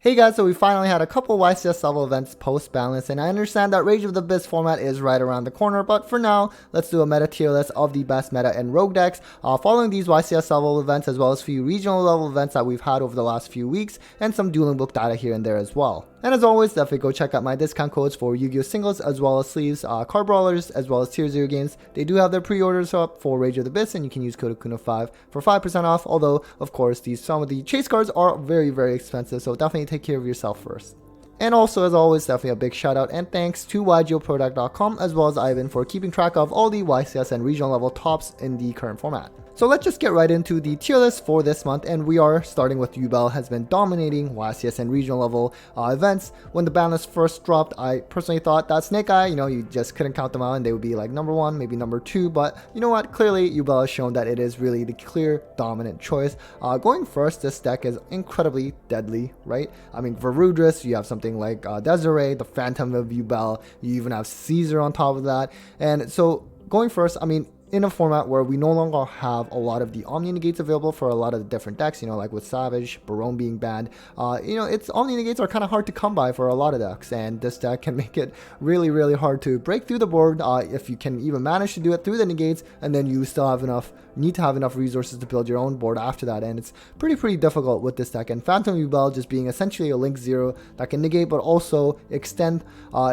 Hey guys, so we finally had a couple YCS level events post balance, and I understand that Rage of the Abyss format is right around the corner, but for now, let's do a meta tier list of the best meta and rogue decks following these YCS level events, as well as a few regional level events that we've had over the last few weeks, and some Dueling Book data here and there as well. And as always, definitely go check out my discount codes for Yu-Gi-Oh! Singles, as well as sleeves, card brawlers, as well as tier 0 games. They do have their pre-orders up for Rage of the Abyss, and you can use code Akuna5 for 5% off, although, of course, some of the chase cards are very expensive, so definitely take care of yourself first. And also, as always, definitely a big shout out and thanks to YGOProduct.com as well as Ivan for keeping track of all the YCS and regional level tops in the current format. So let's just get right into the tier list for this month, and we are starting with Yubel has been dominating YCS and regional level events. When the ban list first dropped, I personally thought that Snake Eye, you just couldn't count them out and they would be like number 1, maybe number 2, but you know what, clearly Yubel has shown that it is really the clear dominant choice. Going first, this deck is incredibly deadly, right? I mean, Varudris, you have something like Desiree, the Phantom of Yubel, you even have Caesar on top of that, and so going first, I mean, in a format where we no longer have a lot of the Omni Negates available for a lot of the different decks, like with Savage, Barone being banned, it's Omni Negates are kind of hard to come by for a lot of decks, and this deck can make it really hard to break through the board if you can even manage to do it through the negates, and then you still have need to have enough resources to build your own board after that, and it's pretty difficult with this deck. And Phantom Yubel just being essentially a Link 0 that can negate but also extend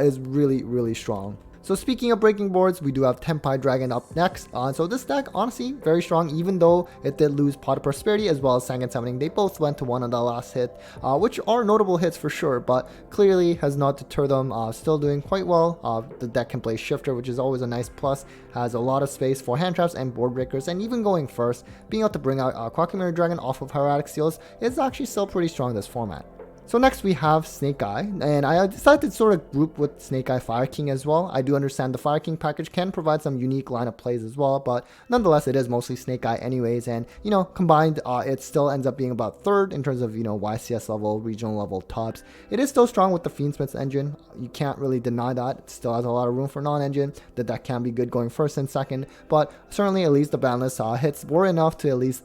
is really strong. So speaking of breaking boards, we do have Tenpai Dragon up next. So this deck, honestly, very strong, even though it did lose Pot of Prosperity as well as Sangan Summoning. They both went to 1 on the last hit, which are notable hits for sure, but clearly has not deterred them. Still doing quite well. The deck can play Shifter, which is always a nice plus. Has a lot of space for hand traps and board breakers, and even going first, being able to bring out Chimera Dragon off of Hieratic Seals is actually still pretty strong in this format. So next we have Snake Eye, and I decided to sort of group with Snake Eye Fire King as well. I do understand the Fire King package can provide some unique lineup plays as well, but nonetheless it is mostly Snake Eye anyways, and combined it still ends up being about 3rd in terms of YCS level, regional level tops. It is still strong with the Fiendsmith engine, you can't really deny that. It still has a lot of room for non-engine. The deck can be good going 1st and 2nd, but certainly at least the banlist hits were enough to at least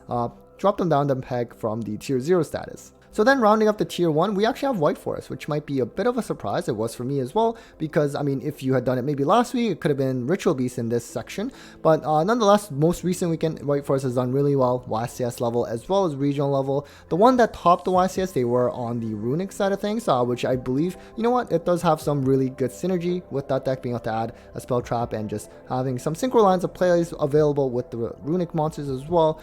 drop them down the peg from the tier 0 status. So then rounding up the tier 1, we actually have White Forest, which might be a bit of a surprise. It was for me as well, because I mean, if you had done it maybe last week, it could have been Ritual Beast in this section, but nonetheless, most recent weekend, White Forest has done really well, YCS level as well as regional level. The one that topped the YCS, they were on the Runic side of things, which I believe, it does have some really good synergy with that deck, being able to add a Spell Trap and just having some synchro lines of plays available with the Runic monsters as well.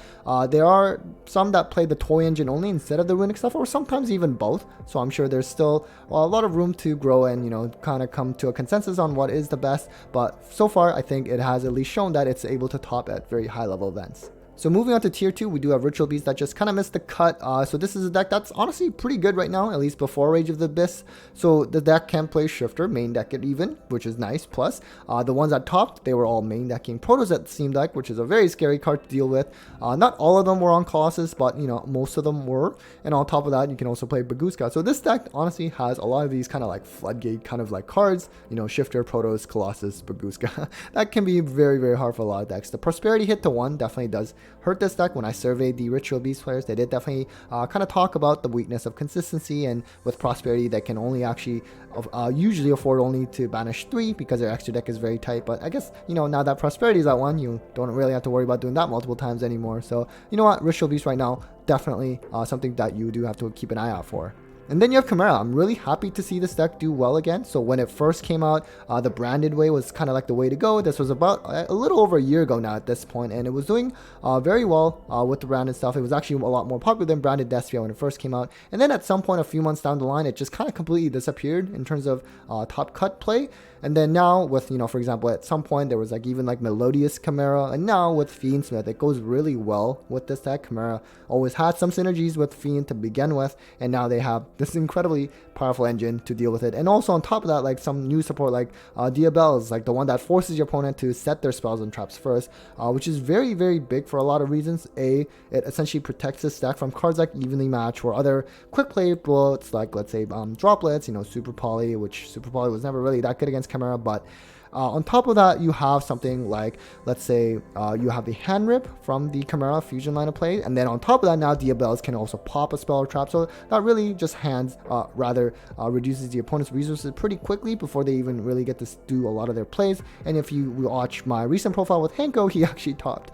There are some that play the toy engine only instead of the Runic stuff, or sometimes even both, so I'm sure there's still a lot of room to grow and kind of come to a consensus on what is the best, but so far I think it has at least shown that it's able to top at very high level events. So moving on to tier 2, we do have Ritual Beast that just kind of missed the cut. So this is a deck that's honestly pretty good right now, at least before Rage of the Abyss. So the deck can play Shifter, main deck it even, which is nice. Plus, the ones that topped, they were all main decking Protos, it seemed like, which is a very scary card to deal with. Not all of them were on Colossus, but most of them were. And on top of that, you can also play Baguska. So this deck honestly has a lot of these kind of like floodgate kind of like cards, Shifter, Protos, Colossus, Baguska. That can be very hard for a lot of decks. The Prosperity hit to 1 definitely does hurt this deck. When I surveyed the Ritual Beast players, they did definitely kind of talk about the weakness of consistency, and with Prosperity they can only actually usually afford only to banish 3 because their extra deck is very tight. But I guess now that Prosperity is at 1, you don't really have to worry about doing that multiple times anymore. So what, Ritual Beast right now definitely something that you do have to keep an eye out for. And then you have Chimera. I'm really happy to see this deck do well again. So when it first came out, the branded way was kind of like the way to go. This was about a little over a year ago now at this point, and it was doing very well with the branded stuff. It was actually a lot more popular than branded Despia when it first came out. And then at some point, a few months down the line, it just kind of completely disappeared in terms of top cut play. And then now with, for example, at some point there was even Melodious Chimera, and now with Fiendsmith, it goes really well with this deck. Chimera always had some synergies with Fiend to begin with, and now they have this incredibly powerful engine to deal with it. And also on top of that, some new support like Yubel is the one that forces your opponent to set their spells and traps first, which is very big for a lot of reasons. It essentially protects this deck from cards like Evenly Match or other quick play bullets like, let's say, Droplets, Super Poly, which Super Poly was never really that good against Chimera, but On top of that, you have something like, let's say, you have the hand rip from the Chimera fusion line of play, and then on top of that, now Yubels can also pop a spell or trap, so that really just reduces the opponent's resources pretty quickly before they even really get to do a lot of their plays. And if you watch my recent profile with Hanko, he actually topped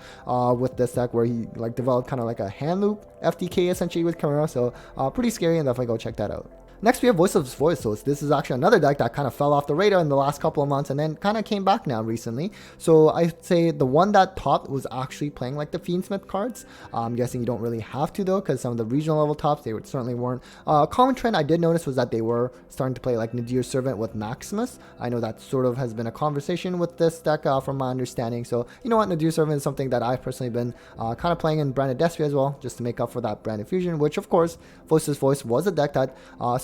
with this deck where he like developed kind of like a hand loop FTK essentially with Chimera, so pretty scary, and definitely go check that out. Next, we have Voice of Voice. So this is actually another deck that kind of fell off the radar in the last couple of months and then kind of came back now recently. So I'd say the one that topped was actually playing like the Fiendsmith cards. I'm guessing you don't really have to though, because some of the regional level tops, they certainly weren't. Common trend I did notice was that they were starting to play like Nadir Servant with Maximus. I know that sort of has been a conversation with this deck from my understanding. So you know what, Nadir Servant is something that I've personally been kind of playing in branded Despia as well, just to make up for that branded fusion, which of course, Voice of Voice was a deck that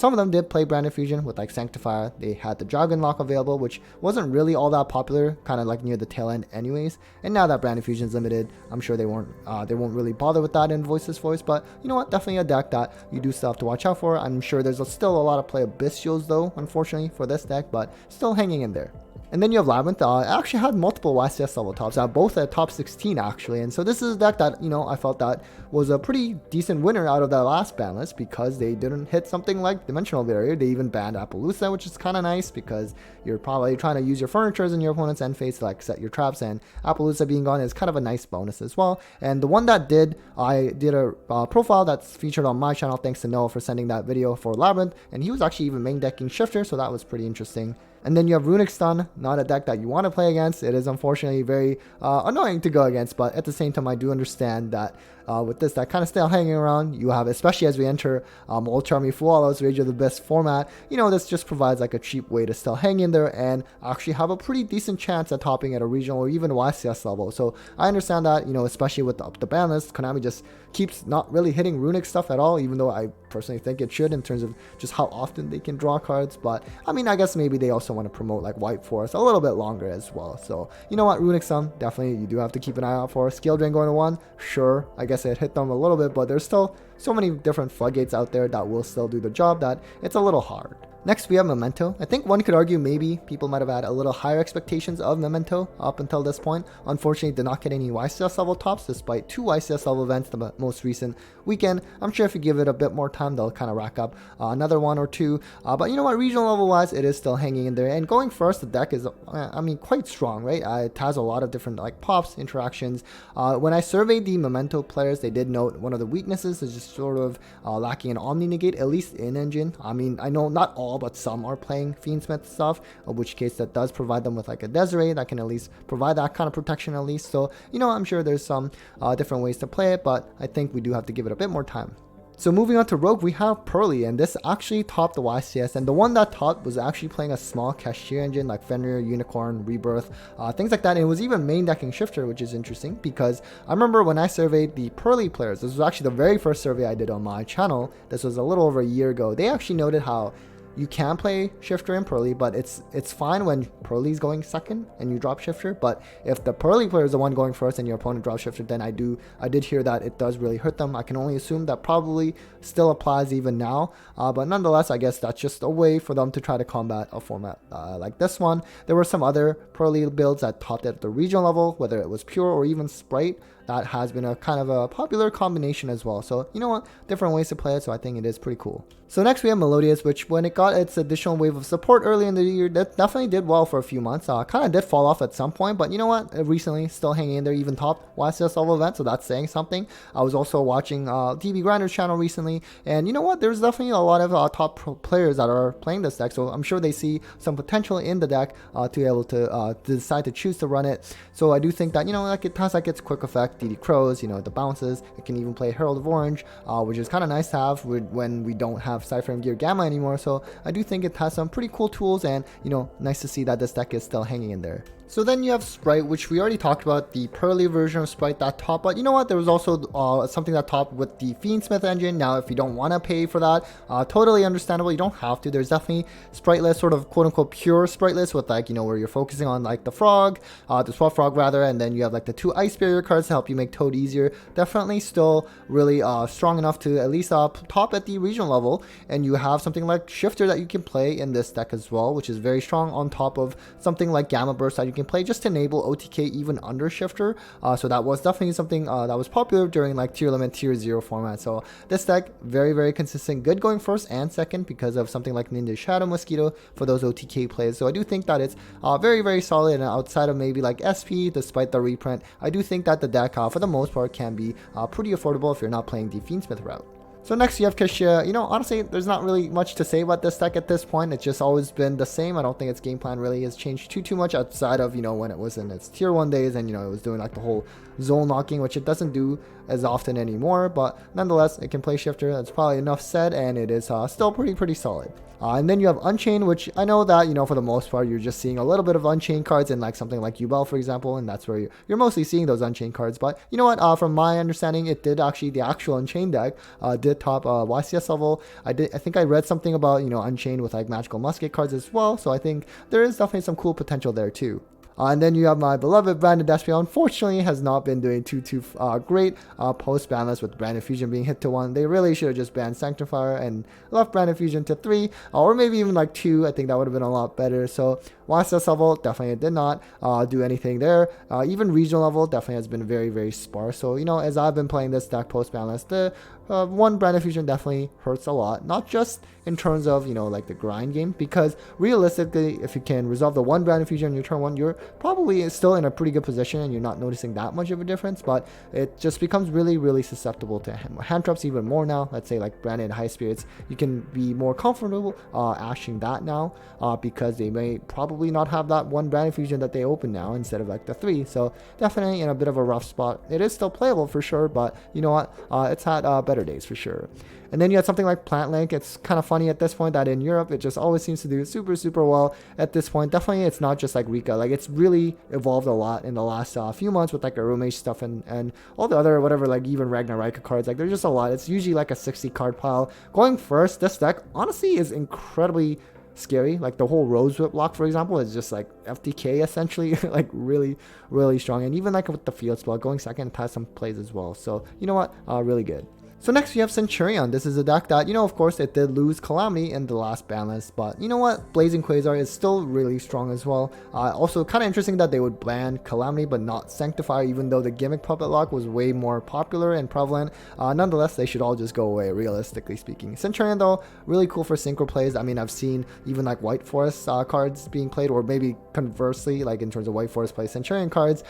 some of them did play branded fusion with like Sanctifier. They had the Dragon lock available, which wasn't really all that popular, kind of like near the tail end anyways. And now that branded fusion is limited, I'm sure they won't really bother with that in Voice's Voice. But you know what, definitely a deck that you do still have to watch out for. I'm sure there's still a lot of play Abyssials though, unfortunately for this deck, but still hanging in there. And then you have Labrynth. It actually had multiple YCS level tops, both at top 16 actually. And so this is a deck that, you know, I felt that was a pretty decent winner out of that last ban list, because they didn't hit something like Dimensional Barrier. They even banned Appaloosa, which is kind of nice because you're probably trying to use your furnitures in your opponent's end phase to like set your traps, and Appaloosa being gone is kind of a nice bonus as well. And the one that I did a profile that's featured on my channel, thanks to Noah for sending that video for Labrynth, and he was actually even main decking Shifter, so that was pretty interesting. And then you have Runic Stun, not a deck that you want to play against. It is unfortunately very annoying to go against, but at the same time, I do understand that with this deck kind of still hanging around, you have, especially as we enter Ultra Army Fualos, Rage of the Abyss format, you know, this just provides like a cheap way to still hang in there and actually have a pretty decent chance at topping at a regional or even YCS level. So I understand that, you know, especially with the ban list, Konami just keeps not really hitting Runic stuff at all, even though I personally think it should in terms of just how often they can draw cards. But I mean, I guess maybe they also want to promote like White Forest a little bit longer as well. So you know what, Runic Stun, definitely you do have to keep an eye out for. Skill Drain going to 1, sure, I guess it hit them a little bit, but there's still so many different floodgates out there that will still do the job that it's a little hard. Next, we have Memento. I think one could argue maybe people might have had a little higher expectations of Memento up until this point. Unfortunately, did not get any YCS level tops despite 2 YCS level events the most recent weekend. I'm sure if you give it a bit more time, they'll kind of rack up another 1 or 2. But you know what, regional level wise, it is still hanging in there. And going first, the deck is, I mean, quite strong, right? It has a lot of different like pops, interactions. When I surveyed the Memento players, they did note one of the weaknesses is just sort of lacking an Omni Negate, at least in engine. I mean, I know not all, but some are playing Fiendsmith stuff, in which case that does provide them with like a Desiree that can at least provide that kind of protection at least. So, you know, I'm sure there's some different ways to play it, but I think we do have to give it a bit more time. So moving on to Rogue, we have Pearly, and this actually topped the YCS, and the one that topped was actually playing a small cashier engine like Fenrir, Unicorn, Rebirth, things like that. And it was even main decking Shifter, which is interesting because I remember when I surveyed the Pearly players, this was actually the very first survey I did on my channel. This was a little over a year ago. They actually noted how you can play Shifter and Pearly, but it's fine when Pearly's going second and you drop Shifter. But if the Pearly player is the one going first and your opponent drops Shifter, then I did hear that it does really hurt them. I can only assume that probably still applies even now. But nonetheless, I guess that's just a way for them to try to combat a format like this one. There were some other Pearly builds that topped at the regional level, whether it was Pure or even Spright. That has been a kind of a popular combination as well. So you know what, different ways to play it, so I think it is pretty cool. So next we have Melodious, which when it got its additional wave of support early in the year, that definitely did well for a few months. Kind of did fall off at some point, but you know what, recently still hanging in there, even top YCS level event, so that's saying something. I was also watching DB Grinder's channel recently, and you know what, there's definitely a lot of top players that are playing this deck, so I'm sure they see some potential in the deck to be able to decide to choose to run it. So I do think that, you know, like it has like its quick effect, DD Crows, you know, the bounces. It can even play Herald of Orange, which is kind of nice to have when we don't have Cypher and Gear Gamma anymore. So I do think it has some pretty cool tools, and you know, nice to see that this deck is still hanging in there. So then you have Spright, which we already talked about, the pearly version of Spright that top. But you know what? There was also something that topped with the Fiendsmith engine. Now, if you don't want to pay for that, totally understandable. You don't have to. There's definitely Sprightless, sort of quote unquote pure Sprightless with like, you know, where you're focusing on like the frog, the swap frog rather, and then you have like the 2 ice barrier cards to help you make Toad easier. Definitely still really strong enough to at least top at the regional level. And you have something like Shifter that you can play in this deck as well, which is very strong on top of something like Gamma Burst that you can play just to enable OTK even under Shifter. So that was definitely something that was popular during like tier limit tier 0 format. So this deck very consistent, good going first and second because of something like Ninja Shadow Mosquito for those OTK plays. So I do think that it's very solid, and outside of maybe like SP, despite the reprint, I do think that the deck for the most part can be pretty affordable if you're not playing the Fiendsmith route. So next you have Kashia. You know, honestly, there's not really much to say about this deck at this point. It's just always been the same. I don't think its game plan really has changed too much outside of, you know, when it was in its tier 1 days and, you know, it was doing like the whole zone locking, which it doesn't do as often anymore. But nonetheless, it can play Shifter. That's probably enough said, and it is still pretty solid. And then you have Unchained, which I know that, you know, for the most part, you're just seeing a little bit of Unchained cards in like something like Yubel, for example, and that's where you're mostly seeing those Unchained cards. But you know what? From my understanding, it did actually, the actual Unchained deck did top YCS level. I think I read something about, you know, Unchained with like Magical Musket cards as well. So I think there is definitely some cool potential there too. And then you have my beloved Branded Despia. Unfortunately, has not been doing too great post banless with Branded Fusion being hit to 1. They really should have just banned Sanctifier and left Branded Fusion to 3, or maybe even like 2. I think that would have been a lot better. So YSS level definitely did not do anything there. Even regional level definitely has been very sparse. So, you know, as I've been playing this deck post banless, the 1 Branded Fusion definitely hurts a lot. Not just in terms of, you know, like the grind game, because realistically, if you can resolve the 1 Branded Fusion on your turn 1, you're probably still in a pretty good position and you're not noticing that much of a difference. But it just becomes really susceptible to hand traps even more now. Let's say like Branded High Spirits, you can be more comfortable ashing that now because they may probably not have that 1 Branded Fusion that they open now instead of like the 3. So definitely in a bit of a rough spot. It is still playable for sure, but you know what, it's had better days for sure. And then you have something like Plant Link. It's kind of funny at this point that in Europe, it just always seems to do super well at this point. Definitely, it's not just like Rika. Like, it's really evolved a lot in the last few months with like Arumesh stuff and all the other whatever, like even Ragnarika cards. Like, there's just a lot. It's usually like a 60 card pile. Going first, this deck honestly is incredibly scary. Like the whole Rose Whip block, for example, is just like FTK essentially, like really strong. And even like with the field spell, going second, it has some plays as well. So you know what, really good. So next we have Centurion. This is a deck that, you know, of course it did lose Calamity in the last ban list, but you know what, Blazing Quasar is still really strong as well. Also kind of interesting that they would ban Calamity but not Sanctifier, even though the gimmick Puppet Lock was way more popular and prevalent. Nonetheless, they should all just go away, realistically speaking. Centurion though, really cool for synchro plays. I mean, I've seen even like White Forest cards being played, or maybe conversely, like in terms of White Forest play Centurion cards,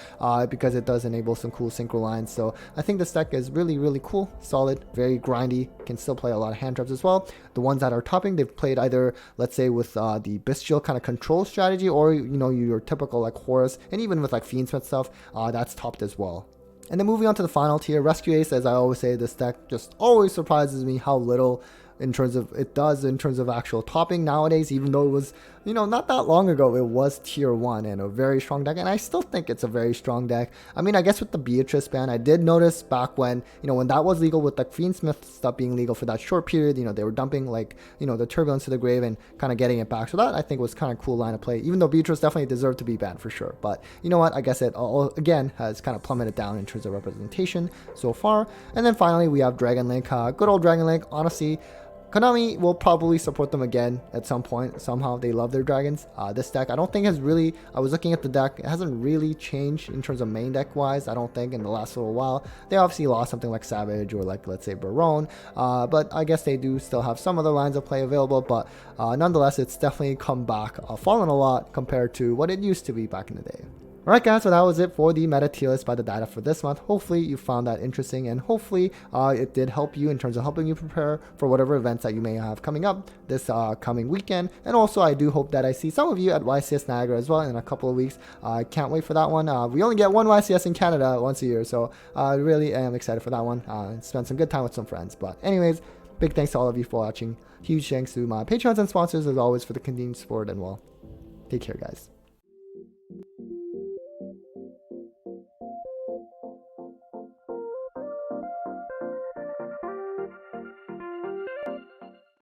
because it does enable some cool synchro lines. So I think this deck is really cool, solid, very grindy, can still play a lot of hand traps as well. The ones that are topping, they've played either, let's say, with the bestial kind of control strategy, or, you know, your typical like Horus, and even with like Fiendsmith stuff, that's topped as well. And then moving on to the final tier, Rescue Ace. As I always say, this deck just always surprises me how little in terms of actual topping nowadays, even though it was, you know, not that long ago, it was tier 1 and a very strong deck, and I still think it's a very strong deck. I mean, I guess with the Beatrice ban, I did notice back when, you know, when that was legal, with like Fiendsmith stuff being legal for that short period, you know, they were dumping like, you know, the Turbulence to the grave and kind of getting it back. So that I think was kind of cool line of play, even though Beatrice definitely deserved to be banned for sure. But you know what, I guess it all again has kind of plummeted down in terms of representation so far. And then finally we have Dragon Link. Good old Dragon Link. Honestly, Konami will probably support them again at some point. Somehow they love their dragons. This deck, I don't think has really, I was looking at the deck, it hasn't really changed in terms of main deck wise, I don't think, in the last little while. They obviously lost something like Savage or like, let's say, Barone, but I guess they do still have some other lines of play available, but nonetheless, it's definitely come back, fallen a lot compared to what it used to be back in the day. Alright guys, so that was it for the meta tier list by the data for this month. Hopefully you found that interesting, and hopefully it did help you in terms of helping you prepare for whatever events that you may have coming up this coming weekend. And also I do hope that I see some of you at YCS Niagara as well in a couple of weeks. I can't wait for that one. We only get one YCS in Canada once a year, so I really am excited for that one. Spend some good time with some friends. But anyways, big thanks to all of you for watching. Huge thanks to my patrons and sponsors as always for the continued support, and well, take care guys.